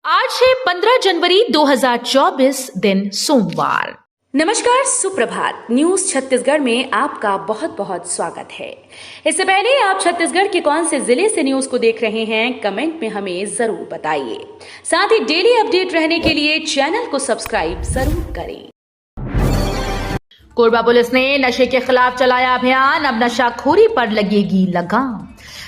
आज है 15 जनवरी 2024 दिन सोमवार। नमस्कार, सुप्रभात। न्यूज छत्तीसगढ़ में आपका बहुत बहुत स्वागत है। इससे पहले आप छत्तीसगढ़ के कौन से जिले से न्यूज को देख रहे हैं, कमेंट में हमें जरूर बताइए। साथ ही डेली अपडेट रहने के लिए चैनल को सब्सक्राइब जरूर करें। कोरबा पुलिस ने नशे के खिलाफ चलाया अभियान, अब नशाखोरी पर लगेगी लगाम।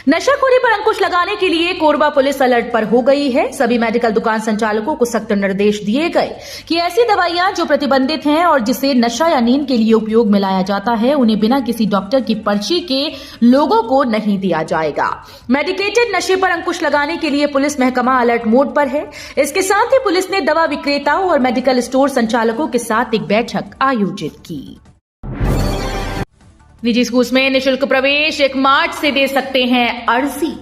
नशाखोरी पर अंकुश लगाने के लिए कोरबा पुलिस अलर्ट पर हो गई है। सभी मेडिकल दुकान संचालकों को सख्त निर्देश दिए गए कि ऐसी दवाइयां जो प्रतिबंधित हैं और जिसे नशा या नींद के लिए उपयोग में लाया जाता है, उन्हें बिना किसी डॉक्टर की पर्ची के लोगों को नहीं दिया जाएगा। मेडिकेटेड नशे पर अंकुश लगाने के लिए पुलिस महकमा अलर्ट मोड पर है। इसके साथ ही पुलिस ने दवा विक्रेताओं और मेडिकल स्टोर संचालकों के साथ एक बैठक आयोजित की। निजी स्कूल में निःशुल्क प्रवेश 1 मार्च से दे सकते हैं अर्जी।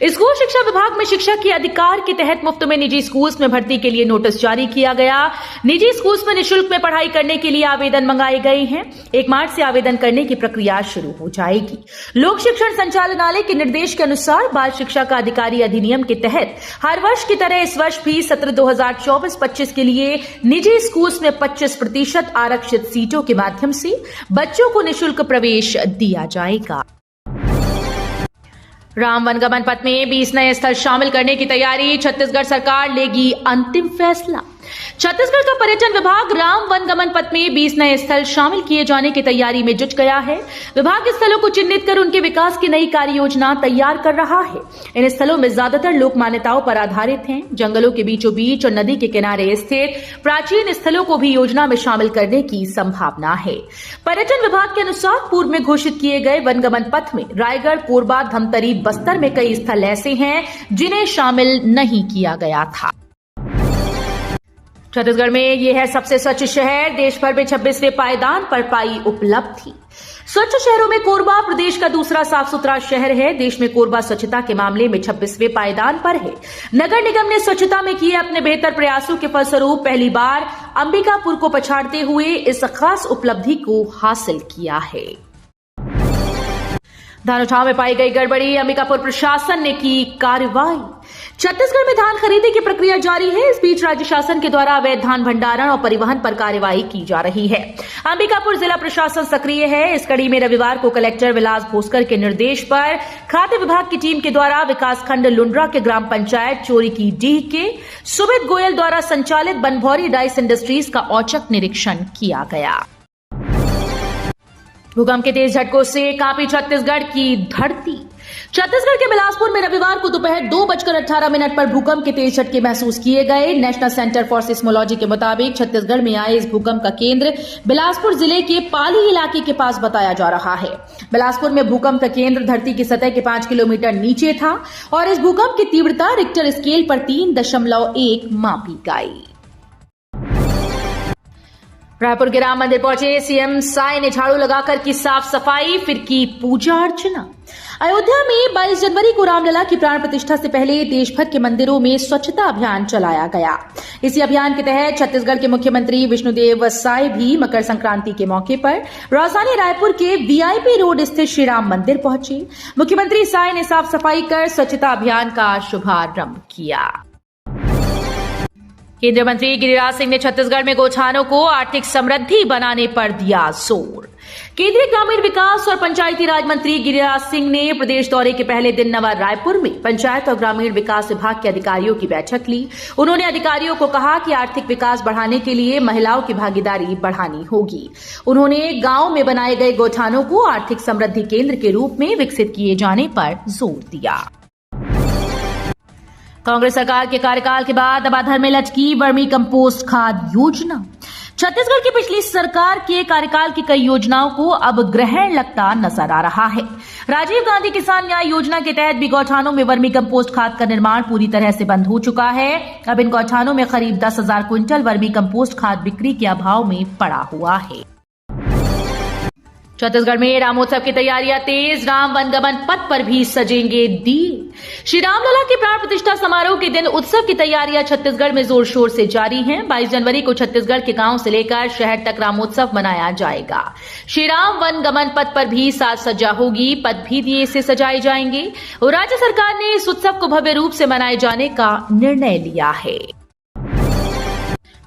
स्कूल शिक्षा विभाग में शिक्षा के अधिकार के तहत मुफ्त में निजी स्कूल्स में भर्ती के लिए नोटिस जारी किया गया। निजी स्कूल्स में निःशुल्क में पढ़ाई करने के लिए आवेदन मंगाए गए हैं। 1 मार्च से आवेदन करने की प्रक्रिया शुरू हो जाएगी। लोक शिक्षण संचालनालय के निर्देश के अनुसार बाल शिक्षा का अधिकारी अधिनियम के तहत हर वर्ष की तरह इस वर्ष भी सत्र 2024-25 के लिए निजी स्कूल्स में 25% आरक्षित सीटों के माध्यम से बच्चों को निःशुल्क प्रवेश दिया जाएगा। राम वनगमन पथ में 20 नए स्थल शामिल करने की तैयारी, छत्तीसगढ़ सरकार लेगी अंतिम फैसला। छत्तीसगढ़ का पर्यटन विभाग राम वनगमन पथ में 20 नए स्थल शामिल किए जाने की तैयारी में जुट गया है। विभाग स्थलों को चिन्हित कर उनके विकास की नई कार्य योजना तैयार कर रहा है। इन स्थलों में ज्यादातर लोक मान्यताओं पर आधारित हैं। जंगलों के बीचों बीच और नदी के किनारे स्थित प्राचीन स्थलों को भी योजना में शामिल करने की संभावना है। पर्यटन विभाग के अनुसार पूर्व में घोषित किए गए वनगमन पथ में रायगढ़, कोरबा, धमतरी, बस्तर में कई स्थल ऐसे हैं जिन्हें शामिल नहीं किया गया था। छत्तीसगढ़ में यह है सबसे स्वच्छ शहर, देश भर में 26वें पायदान पर पाई उपलब्धि। स्वच्छ शहरों में कोरबा प्रदेश का दूसरा साफ सुथरा शहर है। देश में कोरबा स्वच्छता के मामले में 26वें पायदान पर है। नगर निगम ने स्वच्छता में किए अपने बेहतर प्रयासों के फलस्वरूप पहली बार अंबिकापुर को पछाड़ते हुए इस खास उपलब्धि को हासिल किया है। धान उठाव में पाई गई गड़बड़ी, अंबिकापुर प्रशासन ने की कार्रवाई। छत्तीसगढ़ में धान खरीदी की प्रक्रिया जारी है। इस बीच राज्य शासन के द्वारा अवैध धान भंडारण और परिवहन पर कार्रवाई की जा रही है। अंबिकापुर जिला प्रशासन सक्रिय है। इस कड़ी में रविवार को कलेक्टर विलास भोसकर के निर्देश पर खाद्य विभाग की टीम के द्वारा विकासखंड लुंड्रा के ग्राम पंचायत चोरी की डीह के सुमित गोयल द्वारा संचालित बनभौरी डाइस इंडस्ट्रीज का औचक निरीक्षण किया गया। भूकंप के तेज झटकों से कांपी छत्तीसगढ़ की धरती। छत्तीसगढ़ के बिलासपुर में रविवार को दोपहर 2:18 पर भूकंप के तेज झटके महसूस किए गए। नेशनल सेंटर फॉर सिस्मोलॉजी के मुताबिक छत्तीसगढ़ में आए इस भूकंप का केंद्र बिलासपुर जिले के पाली इलाके के पास बताया जा रहा है। बिलासपुर में भूकंप का केंद्र धरती की सतह के 5 किलोमीटर नीचे था और इस भूकंप की तीव्रता रिक्टर स्केल पर 3.1 मापी गई। रायपुर के राम मंदिर पहुंचे सीएम साय ने झाड़ू लगाकर की साफ सफाई, फिर की पूजा अर्चना। अयोध्या में 22 जनवरी को रामलला की प्राण प्रतिष्ठा से पहले देश भर के मंदिरों में स्वच्छता अभियान चलाया गया। इसी अभियान के तहत छत्तीसगढ़ के मुख्यमंत्री विष्णुदेव साय भी मकर संक्रांति के मौके पर राजधानी रायपुर के वीआईपी रोड स्थित श्री राम मंदिर पहुंचे। मुख्यमंत्री साय ने साफ सफाई कर स्वच्छता अभियान का शुभारंभ किया। केंद्रीय मंत्री गिरिराज सिंह ने छत्तीसगढ़ में गौठानों को आर्थिक समृद्धि बनाने पर दिया जोर। केंद्रीय ग्रामीण विकास और पंचायती राज मंत्री गिरिराज सिंह ने प्रदेश दौरे के पहले दिन नवा रायपुर में पंचायत और ग्रामीण विकास विभाग के अधिकारियों की बैठक ली। उन्होंने अधिकारियों को कहा कि आर्थिक विकास बढ़ाने के लिए महिलाओं की भागीदारी बढ़ानी होगी। उन्होंने गांव में बनाए गए गौठानों को आर्थिक समृद्धि केंद्र के रूप में विकसित किए जाने पर जोर दिया। कांग्रेस सरकार के कार्यकाल के बाद अब अधर में लटकी वर्मी कंपोस्ट खाद योजना। छत्तीसगढ़ की पिछली सरकार के कार्यकाल की कई योजनाओं को अब ग्रहण लगता नजर आ रहा है। राजीव गांधी किसान न्याय योजना के तहत भी गौठानों में वर्मी कंपोस्ट खाद का निर्माण पूरी तरह से बंद हो चुका है। अब इन गौठानों में करीब 10,000 क्विंटल वर्मी कंपोस्ट खाद बिक्री के अभाव में पड़ा हुआ है। छत्तीसगढ़ में रामोत्सव की तैयारियां तेज, राम वनगमन पथ पर भी सजेंगे दीप। श्री रामलला के प्राण प्रतिष्ठा समारोह के दिन उत्सव की तैयारियां छत्तीसगढ़ में जोर शोर से जारी हैं। 22 जनवरी को छत्तीसगढ़ के गांव से लेकर शहर तक रामोत्सव मनाया जाएगा। श्री राम वनगमन पथ पर भी साज सज्जा होगी, पथ भी दिए से सजाए जाएंगे और राज्य सरकार ने इस उत्सव को भव्य रूप से मनाए जाने का निर्णय लिया है।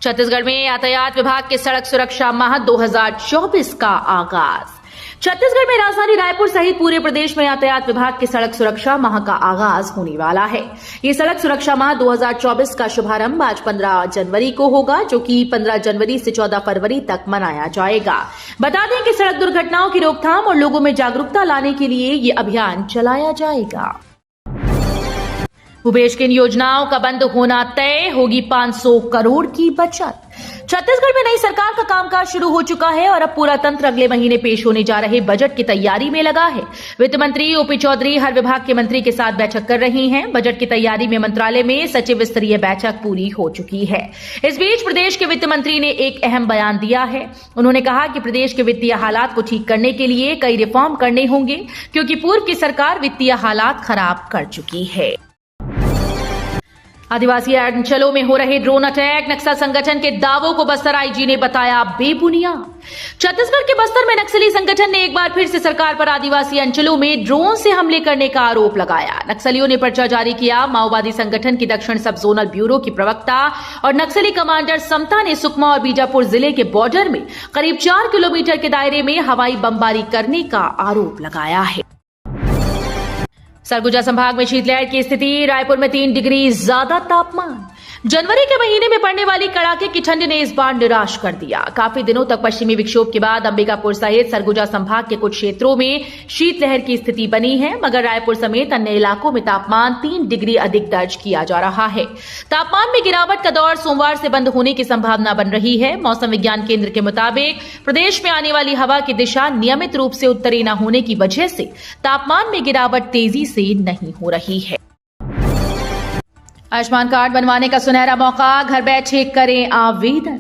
छत्तीसगढ़ में यातायात विभाग के सड़क सुरक्षा माह 2024 का आगाज। छत्तीसगढ़ में राजधानी रायपुर सहित पूरे प्रदेश में यातायात विभाग के सड़क सुरक्षा माह का आगाज होने वाला है। ये सड़क सुरक्षा माह 2024 का शुभारंभ आज 15 जनवरी को होगा, जो कि 15 जनवरी से 14 फरवरी तक मनाया जाएगा। बता दें कि सड़क दुर्घटनाओं की रोकथाम और लोगों में जागरूकता लाने के लिए ये अभियान चलाया जाएगा। भूपेश की इन योजनाओं का बंद होना तय, होगी 500 करोड़ की बचत। छत्तीसगढ़ में नई सरकार का कामकाज शुरू हो चुका है और अब पूरा तंत्र अगले महीने पेश होने जा रहे बजट की तैयारी में लगा है। वित्त मंत्री ओपी चौधरी हर विभाग के मंत्री के साथ बैठक कर रही हैं। बजट की तैयारी में मंत्रालय में सचिव स्तरीय बैठक पूरी हो चुकी है। इस बीच प्रदेश के वित्त मंत्री ने एक अहम बयान दिया है। उन्होंने कहा कि प्रदेश के वित्तीय हालात को ठीक करने के लिए कई रिफॉर्म करने होंगे, क्योंकि पूर्व की सरकार वित्तीय हालात खराब कर चुकी है। आदिवासी अंचलों में हो रहे ड्रोन अटैक, नक्सल संगठन के दावों को बस्तर आईजी ने बताया बेबुनियाद। छत्तीसगढ़ के बस्तर में नक्सली संगठन ने एक बार फिर से सरकार पर आदिवासी अंचलों में ड्रोन से हमले करने का आरोप लगाया। नक्सलियों ने पर्चा जारी किया। माओवादी संगठन की दक्षिण सब जोनल ब्यूरो की प्रवक्ता और नक्सली कमांडर समता ने सुकमा और बीजापुर जिले के बॉर्डर में करीब 4 किलोमीटर के दायरे में हवाई बमबारी करने का आरोप लगाया है। सरगुजा संभाग में शीतलहर की स्थिति, रायपुर में 3 डिग्री ज्यादा तापमान। जनवरी के महीने में पड़ने वाली कड़ाके की ठंड ने इस बार निराश कर दिया। काफी दिनों तक पश्चिमी विक्षोभ के बाद अंबिकापुर सहित सरगुजा संभाग के कुछ क्षेत्रों में शीतलहर की स्थिति बनी है, मगर रायपुर समेत अन्य इलाकों में तापमान 3 डिग्री अधिक दर्ज किया जा रहा है। तापमान में गिरावट का दौर सोमवार से बंद होने की संभावना बन रही है। मौसम विज्ञान केंद्र के मुताबिक प्रदेश में आने वाली हवा की दिशा नियमित रूप से उत्तरी न होने की वजह से तापमान में गिरावट तेजी से नहीं हो रही है। आयुष्मान कार्ड बनवाने का सुनहरा मौका, घर बैठे करें आवेदन।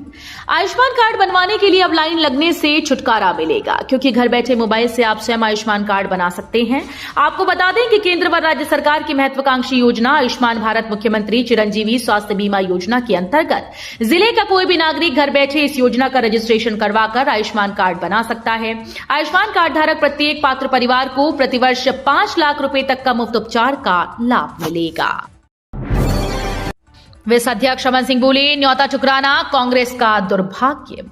आयुष्मान कार्ड बनवाने के लिए अब लाइन लगने से छुटकारा मिलेगा, क्योंकि घर बैठे मोबाइल से आप स्वयं आयुष्मान कार्ड बना सकते हैं। आपको बता दें कि केंद्र व राज्य सरकार की महत्वाकांक्षी योजना आयुष्मान भारत मुख्यमंत्री चिरंजीवी स्वास्थ्य बीमा योजना के अंतर्गत जिले का कोई भी नागरिक घर बैठे इस योजना का रजिस्ट्रेशन करवाकर आयुष्मान कार्ड बना सकता है। आयुष्मान कार्ड धारक प्रत्येक पात्र परिवार को प्रतिवर्ष 5 लाख रुपए तक का मुफ्त उपचार का लाभ मिलेगा। विस अध्यक्ष रमन सिंह बोले, न्योता ठुकराना कांग्रेस का दुर्भाग्य।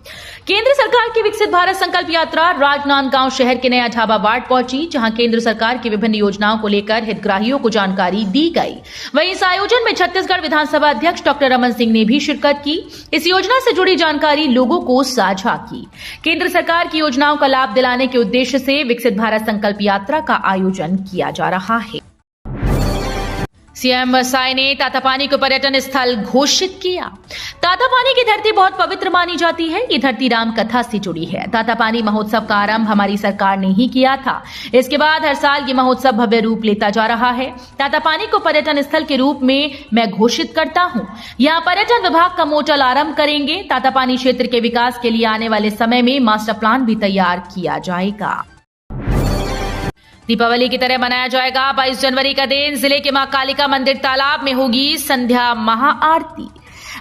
केंद्र सरकार की विकसित भारत संकल्प यात्रा राजनांदगांव शहर के नया ढाबा वार्ड पहुंची, जहां केंद्र सरकार की विभिन्न योजनाओं को लेकर हितग्राहियों को जानकारी दी गई। वहीं इस आयोजन में छत्तीसगढ़ विधानसभा अध्यक्ष डॉक्टर रमन सिंह ने भी शिरकत की। इस योजना से जुड़ी जानकारी लोगों को साझा की। केंद्र सरकार की योजनाओं का लाभ दिलाने के उद्देश्य से विकसित भारत संकल्प यात्रा का आयोजन किया जा रहा है। सीएम साय ने तातापानी को पर्यटन स्थल घोषित किया। तातापानी की धरती बहुत पवित्र मानी जाती है। ये धरती राम कथा से जुड़ी है। तातापानी महोत्सव का आरंभ हमारी सरकार ने ही किया था। इसके बाद हर साल ये महोत्सव भव्य रूप लेता जा रहा है। तातापानी को पर्यटन स्थल के रूप में मैं घोषित करता हूं। यहाँ पर्यटन विभाग का मोर्टल आरंभ करेंगे। तातापानी क्षेत्र के विकास के लिए आने वाले समय में मास्टर प्लान भी तैयार किया जाएगा। दीपावली की तरह मनाया जाएगा 22 जनवरी का दिन। जिले के मां कालिका मंदिर तालाब में होगी संध्या महाआरती।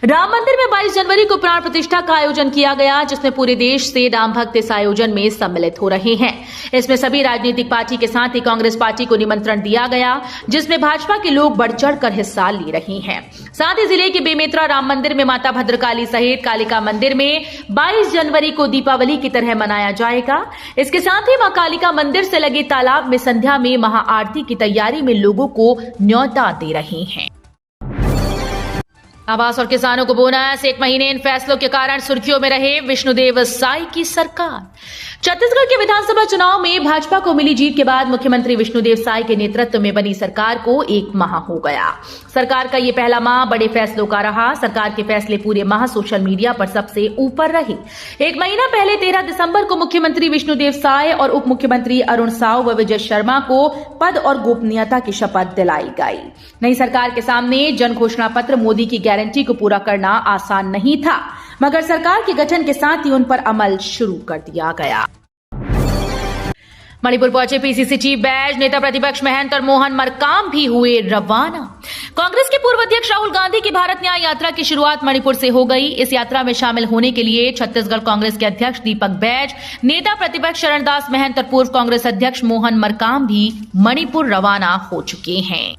राम मंदिर में 22 जनवरी को प्राण प्रतिष्ठा का आयोजन किया गया, जिसमें पूरे देश से राम भक्त इस आयोजन में सम्मिलित हो रहे हैं। इसमें सभी राजनीतिक पार्टी के साथ ही कांग्रेस पार्टी को निमंत्रण दिया गया, जिसमें भाजपा के लोग बढ़ चढ़कर हिस्सा ले रहे हैं। साथ ही जिले के बेमेतरा राम मंदिर में माता भद्रकाली सहित कालिका मंदिर में 22 जनवरी को दीपावली की तरह मनाया जाएगा। इसके साथ ही मां कालिका मंदिर से लगे तालाब में संध्या में महाआरती की तैयारी में लोगों को न्योता दे रहे हैं। आवास और किसानों को बोनस, 1 महीने इन फैसलों के कारण सुर्खियों में रहे विष्णुदेव साय की सरकार। छत्तीसगढ़ के विधानसभा चुनाव में भाजपा को मिली जीत के बाद मुख्यमंत्री विष्णुदेव साय के नेतृत्व में बनी सरकार को 1 माह हो गया। सरकार का ये पहला माह बड़े फैसलों का रहा। सरकार के फैसले पूरे माह सोशल मीडिया पर सबसे ऊपर रहे। 1 महीना पहले 13 दिसंबर को मुख्यमंत्री विष्णुदेव साय और उप मुख्यमंत्री अरुण साव व विजय शर्मा को पद और गोपनीयता की शपथ दिलाई गई। नई सरकार के सामने जन घोषणा पत्र मोदी की गारंटी को पूरा करना आसान नहीं था, मगर सरकार के गठन के साथ ही उन पर अमल शुरू कर दिया गया। मणिपुर पहुंचे पीसीसी चीफ बैज, नेता प्रतिपक्ष महंत और मोहन मरकाम भी हुए रवाना। कांग्रेस के पूर्व अध्यक्ष राहुल गांधी की भारत न्याय यात्रा की शुरुआत मणिपुर से हो गई। इस यात्रा में शामिल होने के लिए छत्तीसगढ़ कांग्रेस के अध्यक्ष दीपक बैज, नेता प्रतिपक्ष शरणदास महंत और पूर्व कांग्रेस अध्यक्ष मोहन मरकाम भी मणिपुर रवाना हो चुके हैं।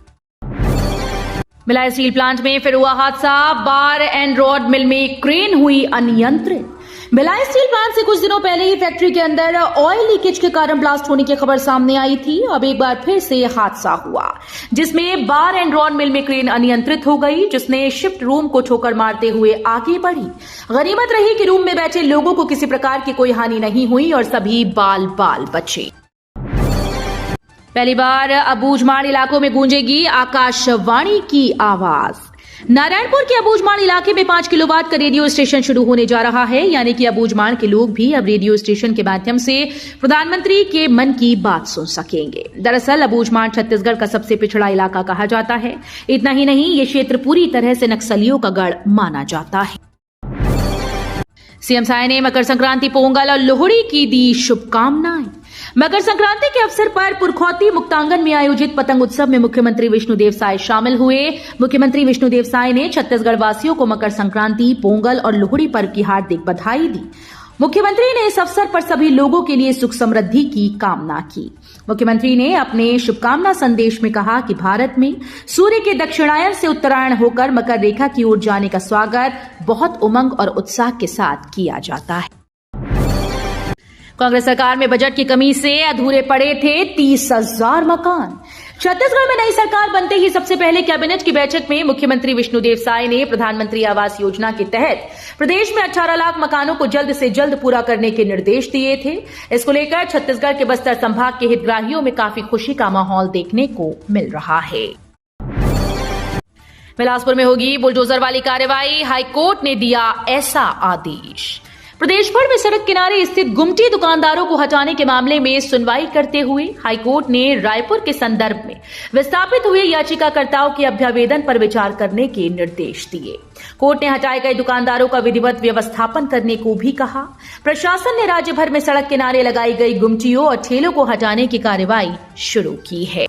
भिलाई स्टील प्लांट में फिर हुआ हादसा, बार एंड रॉड मिल में क्रेन हुई अनियंत्रित। भिलाई स्टील प्लांट से कुछ दिनों पहले ही फैक्ट्री के अंदर ऑयल लीकेज के कारण ब्लास्ट होने की खबर सामने आई थी। अब एक बार फिर से हादसा हुआ, जिसमें बार एंड रॉड मिल में क्रेन अनियंत्रित हो गई, जिसने शिफ्ट रूम को ठोकर मारते हुए आगे बढ़ी। गनीमत रही कि रूम में बैठे लोगों को किसी प्रकार की कोई हानि नहीं हुई और सभी बाल बाल बचे। पहली बार अबूझमाड़ इलाकों में गूंजेगी आकाशवाणी की आवाज। नारायणपुर के अबूझमाड़ इलाके में 5 किलोवाट का रेडियो स्टेशन शुरू होने जा रहा है, यानी कि अबूझमाड़ के लोग भी अब रेडियो स्टेशन के माध्यम से प्रधानमंत्री के मन की बात सुन सकेंगे। दरअसल अबूझमाड़ छत्तीसगढ़ का सबसे पिछड़ा इलाका कहा जाता है। इतना ही नहीं, ये क्षेत्र पूरी तरह से नक्सलियों का गढ़ माना जाता है। सीएम साय ने मकर संक्रांति, पोंगल और लोहड़ी की दी शुभकामनाएं। मकर संक्रांति के अवसर पर पुरखौती मुक्तांगन में आयोजित पतंग उत्सव में मुख्यमंत्री विष्णुदेव साय शामिल हुए। मुख्यमंत्री विष्णुदेव साय ने छत्तीसगढ़ वासियों को मकर संक्रांति, पोंगल और लोहड़ी पर्व की हार्दिक बधाई दी। मुख्यमंत्री ने इस अवसर पर सभी लोगों के लिए सुख समृद्धि की कामना की। मुख्यमंत्री ने अपने शुभकामना संदेश में कहा कि भारत में सूर्य के दक्षिणायन से उत्तरायण होकर मकर रेखा की ओर जाने का स्वागत बहुत उमंग और उत्साह के साथ किया जाता है। कांग्रेस सरकार में बजट की कमी से अधूरे पड़े थे 30,000 मकान। छत्तीसगढ़ में नई सरकार बनते ही सबसे पहले कैबिनेट की बैठक में मुख्यमंत्री विष्णुदेव साय ने प्रधानमंत्री आवास योजना के तहत प्रदेश में 18 लाख मकानों को जल्द से जल्द पूरा करने के निर्देश दिए थे। इसको लेकर छत्तीसगढ़ के बस्तर संभाग के हितग्राहियों में काफी खुशी का माहौल देखने को मिल रहा है। बिलासपुर में होगी बुलडोजर वाली कार्रवाई, हाईकोर्ट ने दिया ऐसा आदेश। प्रदेश भर में सड़क किनारे स्थित गुमटी दुकानदारों को हटाने के मामले में सुनवाई करते हुए हाईकोर्ट ने रायपुर के संदर्भ में विस्थापित हुए याचिकाकर्ताओं के अभ्यावेदन पर विचार करने के निर्देश दिए। कोर्ट ने हटाए गए दुकानदारों का विधिवत व्यवस्थापन करने को भी कहा। प्रशासन ने राज्य भर में सड़क किनारे लगाई गई गुमटियों और ठेलों को हटाने की कार्रवाई शुरू की है।